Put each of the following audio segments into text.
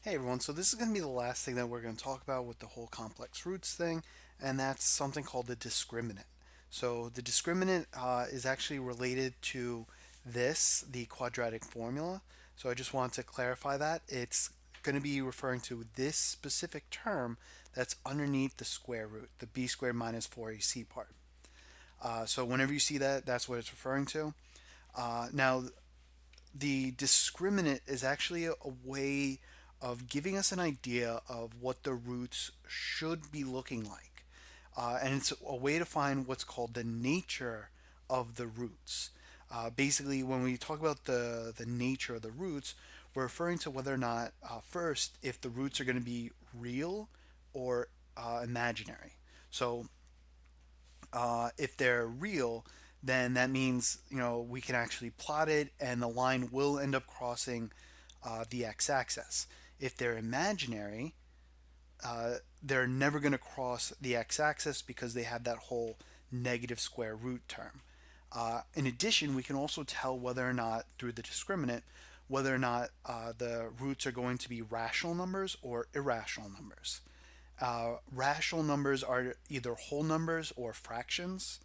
Hey everyone, so this is going to be the last thing that we're going to talk about with the whole complex roots thing, and that's something called the discriminant. So the discriminant is actually related to the quadratic formula. So I just want to clarify that. It's going to be referring to this specific term that's underneath the square root, the b squared minus 4ac part. So whenever you see that, that's what it's referring to. Now, the discriminant is actually a way of giving us an idea of what the roots should be looking like. And it's a way to find what's called the nature of the roots. Basically, when we talk about the nature of the roots, we're referring to whether or not, first, if the roots are going to be real or imaginary. So if they're real, then that means we can actually plot it, and the line will end up crossing the x-axis. If they're imaginary, they're never going to cross the x-axis because they have that whole negative square root term. In addition, we can also tell whether or not, through the discriminant, whether or not the roots are going to be rational numbers or irrational numbers. Rational numbers are either whole numbers or fractions,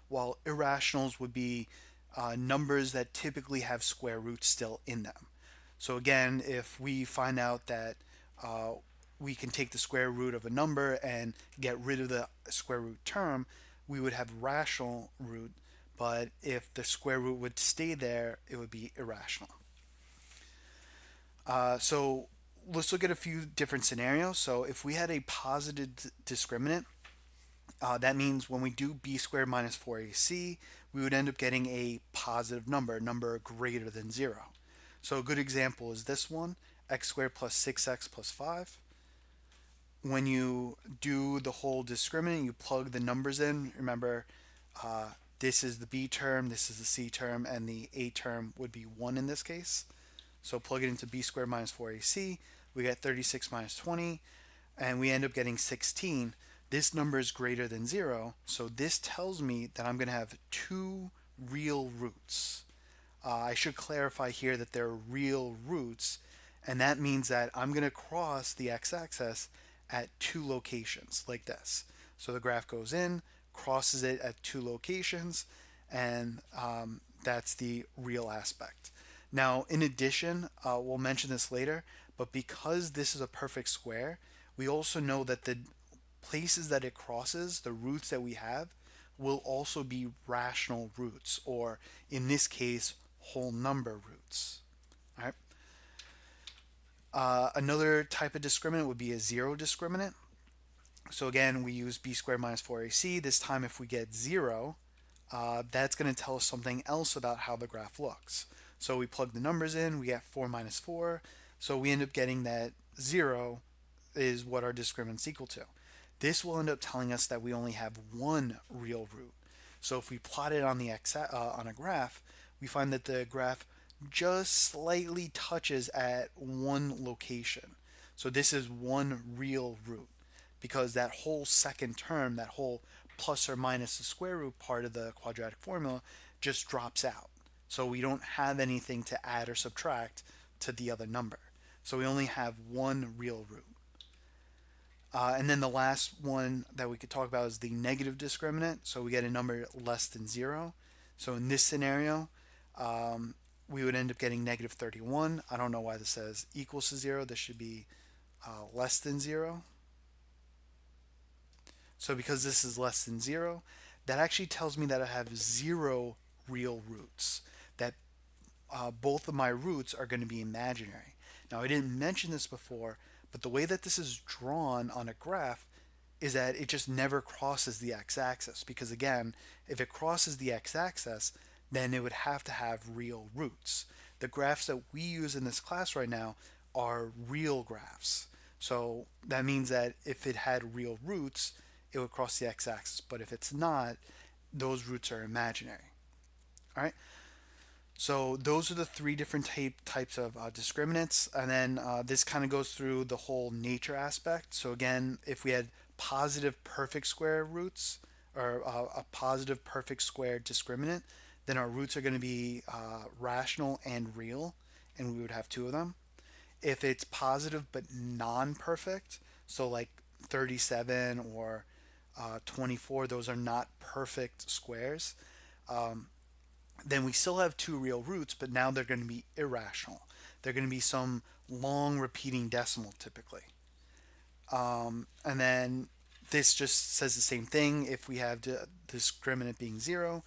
while irrationals would be numbers that typically have square roots still in them. So again, if we find out that uh, we can take the square root of a number and get rid of the square root term, we would have rational root, but if the square root would stay there, it would be irrational. So let's look at a few different scenarios. So if we had a positive discriminant, that means when we do b squared minus 4ac, we would end up getting a positive number, a number greater than 0. So a good example is this one, x squared plus 6x plus 5. When you do the whole discriminant, you plug the numbers in. Remember, uh, this is the b term, this is the c term, and the a term would be 1 in this case. So plug it into b squared minus 4ac, we get 36 minus 20, and we end up getting 16. This number is greater than 0, so this tells me that I'm going to have two real roots. I should clarify here that they're real roots, and that means that I'm going to cross the x-axis at two locations like this. So the graph goes in, crosses it at two locations, and that's the real aspect. Now, in addition, we'll mention this later, but because this is a perfect square, we also know that the places that it crosses, the roots that we have, will also be rational roots, or in this case, whole number roots. All right. Another type of discriminant would be a zero discriminant. So again, we use b squared minus 4ac. This time, if we get 0, that's going to tell us something else about how the graph looks. So we plug the numbers in, we get 4 minus 4. So we end up getting that 0 is what our discriminant's equal to. This will end up telling us that we only have one real root. So if we plot it on the on a graph, we find that the graph just slightly touches at one location. So this is one real root because that whole second term, that whole plus or minus the square root part of the quadratic formula just drops out. So we don't have anything to add or subtract to the other number. So we only have one real root. And then the last one that we could talk about is the negative discriminant. So we get a number less than 0. So in this scenario, we would end up getting negative 31. I don't know why this says equals to 0. This should be less than 0. So because this is less than 0, that actually tells me that I have 0 real roots. That both of my roots are going to be imaginary. Now, I didn't mention this before, but the way that this is drawn on a graph is that it just never crosses the x-axis. Because again, if it crosses the x-axis, then it would have to have real roots. The graphs that we use in this class right now are real graphs. So that means that if it had real roots, it would cross the x-axis. But if it's not, those roots are imaginary. All right. So those are the three different types of discriminants, and then this kind of goes through the whole nature aspect. So again, if we had positive perfect square roots or a positive perfect square discriminant, then our roots are going to be rational and real, and we would have two of them. if it's positive but non-perfect, so like 37 or 24, those are not perfect squares, then we still have two real roots, but now they're going to be irrational. They're going to be some long repeating decimal typically. And then this just says the same thing. If we have the discriminant being 0,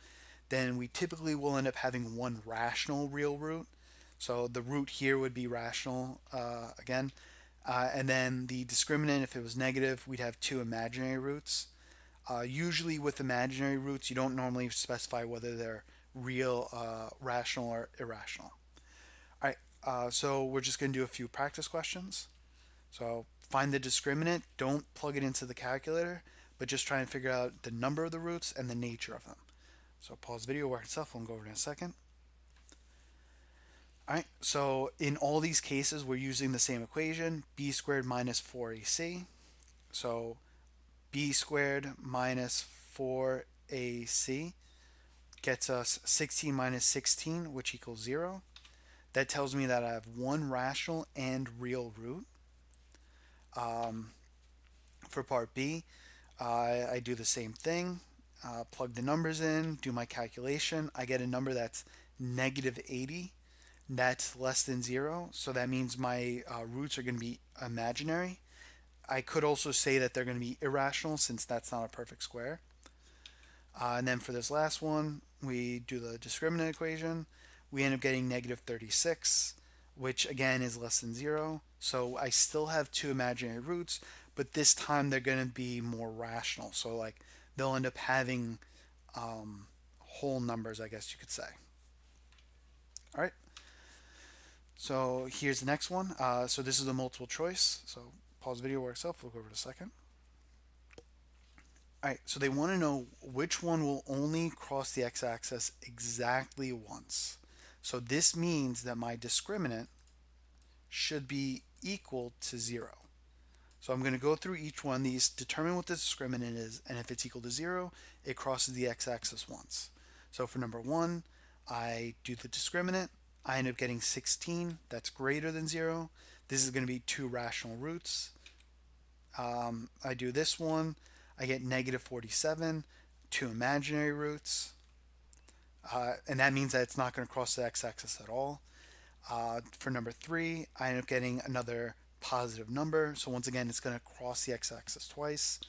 then we typically will end up having one rational real root. So the root here would be rational again. And then the discriminant, if it was negative, we'd have two imaginary roots. Usually with imaginary roots, you don't normally specify whether they're real, rational, or irrational. All right, so we're just going to do a few practice questions. So find the discriminant. Don't plug it into the calculator, but just try and figure out the number of the roots and the nature of them. So pause video, work itself. We'll go over in a second. All right, so in all these cases, we're using the same equation, b squared minus 4ac. So b squared minus 4ac gets us 16 minus 16, which equals 0. That tells me that I have one rational and real root. For part B, I do the same thing. Plug the numbers in, do my calculation. I get a number that's negative 80. That's less than 0. So that means my roots are going to be imaginary. I could also say that they're going to be irrational since that's not a perfect square. And then for this last one, we do the discriminant equation. We end up getting negative 36, which again is less than 0. So I still have two imaginary roots, but this time they're going to be more rational. So like they'll end up having whole numbers, I guess you could say. All right. So here's the next one. So this is a multiple choice. So pause video, work itself. We'll go over it in a second. All right, so they want to know which one will only cross the x-axis exactly once. So this means that my discriminant should be equal to 0. So I'm going to go through each one of these, determine what the discriminant is, and if it's equal to 0, it crosses the x-axis once. So for number 1, I do the discriminant. I end up getting 16. That's greater than 0. This is going to be two rational roots. I do this one. I get negative 47, two imaginary roots. And that means that it's not going to cross the x-axis at all. For number 3, I end up getting another positive number. So once again, it's going to cross the x-axis twice.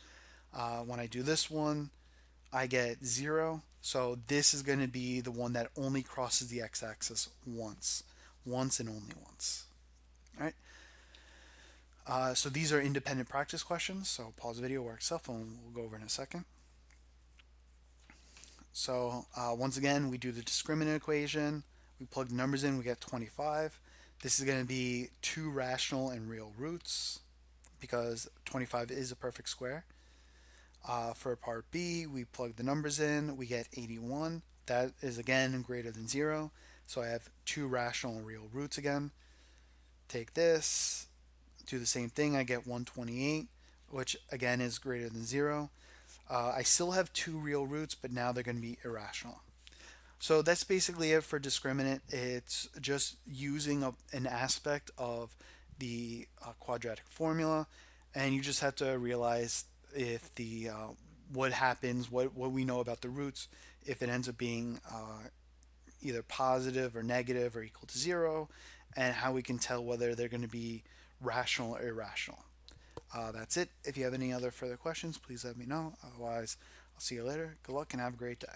When I do this one, I get 0. So this is going to be the one that only crosses the x-axis once. Once and only once. All right. So these are independent practice questions. So pause the video, work cell phone. We'll go over in a second. So once again, we do the discriminant equation. We plug the numbers in. We get 25. This is going to be two rational and real roots because 25 is a perfect square. For part B, we plug the numbers in. We get 81. That is again greater than 0. So I have two rational and real roots again. Take this. Do the same thing. I get 128, which again is greater than 0. I still have two real roots, but now they're going to be irrational. So that's basically it for discriminant. It's just using an aspect of the quadratic formula, and you just have to realize if the what happens, what we know about the roots, if it ends up being either positive or negative or equal to 0, and how we can tell whether they're going to be rational or irrational. That's it. If you have any other further questions, please let me know. Otherwise, I'll see you later. Good luck and have a great day.